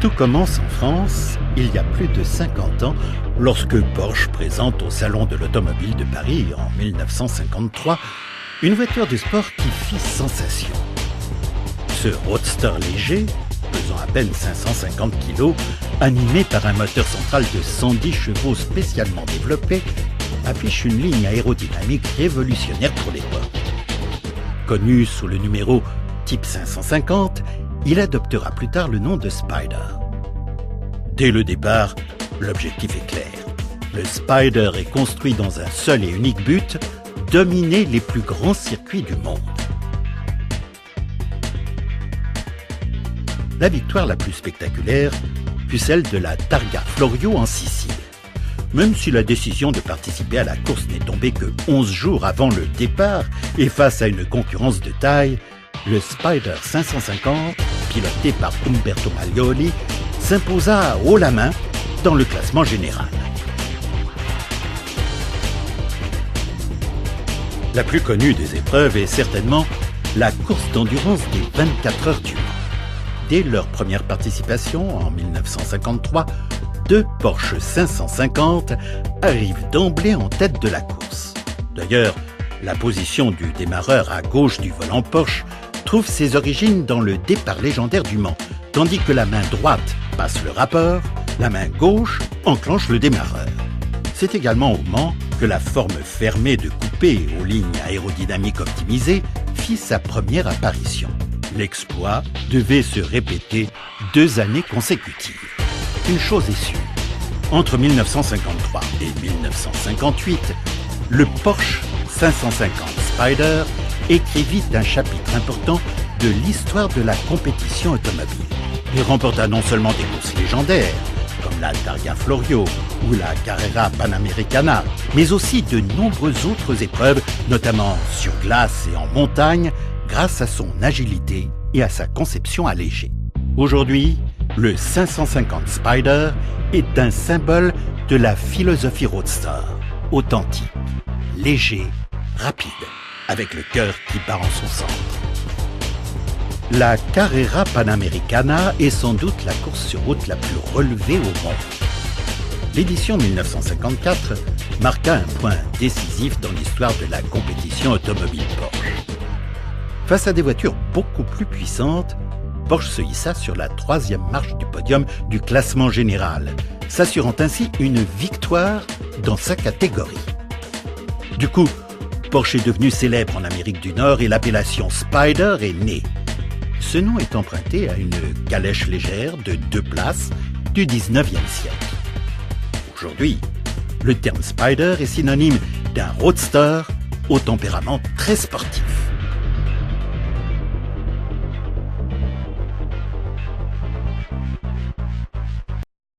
Tout commence en France, il y a plus de 50 ans, lorsque Porsche présente au Salon de l'Automobile de Paris, en 1953, une voiture de sport qui fit sensation. Ce roadster léger, pesant à peine 550 kg, animé par un moteur central de 110 chevaux spécialement développé, affiche une ligne aérodynamique révolutionnaire pour l'époque. Connu sous le numéro Type 550, il adoptera plus tard le nom de Spider. Dès le départ, l'objectif est clair. Le Spider est construit dans un seul et unique but, dominer les plus grands circuits du monde. La victoire la plus spectaculaire fut celle de la Targa Florio en Sicile. Même si la décision de participer à la course n'est tombée que 11 jours avant le départ et face à une concurrence de taille, le Spider 550, piloté par Umberto Maglioli, s'imposa haut la main dans le classement général. La plus connue des épreuves est certainement la course d'endurance des 24 heures du Mans. Dès leur première participation, en 1953, deux Porsche 550 arrivent d'emblée en tête de la course. D'ailleurs, la position du démarreur à gauche du volant Porsche trouve ses origines dans le départ légendaire du Mans, tandis que la main droite passe le rappeur, la main gauche enclenche le démarreur. C'est également au Mans que la forme fermée de coupé aux lignes aérodynamiques optimisées fit sa première apparition. L'exploit devait se répéter 2 années consécutives. Une chose est sûre, entre 1953 et 1958, le Porsche 550 Spider écrivit un chapitre important de l'histoire de la compétition automobile. Il remporta non seulement des courses légendaires, comme la Targa Florio ou la Carrera Panamericana, mais aussi de nombreuses autres épreuves, notamment sur glace et en montagne, grâce à son agilité et à sa conception allégée. Aujourd'hui, le 550 Spider est un symbole de la philosophie roadster, authentique, léger, rapide, avec le cœur qui bat en son centre. La Carrera Panamericana est sans doute la course sur route la plus relevée au monde. L'édition 1954 marqua un point décisif dans l'histoire de la compétition automobile Porsche. Face à des voitures beaucoup plus puissantes, Porsche se hissa sur la 3e marche du podium du classement général, s'assurant ainsi une victoire dans sa catégorie. Du coup, Porsche est devenu célèbre en Amérique du Nord et l'appellation Spider est née. Ce nom est emprunté à une calèche légère de 2 places du 19e siècle. Aujourd'hui, le terme Spider est synonyme d'un roadster au tempérament très sportif.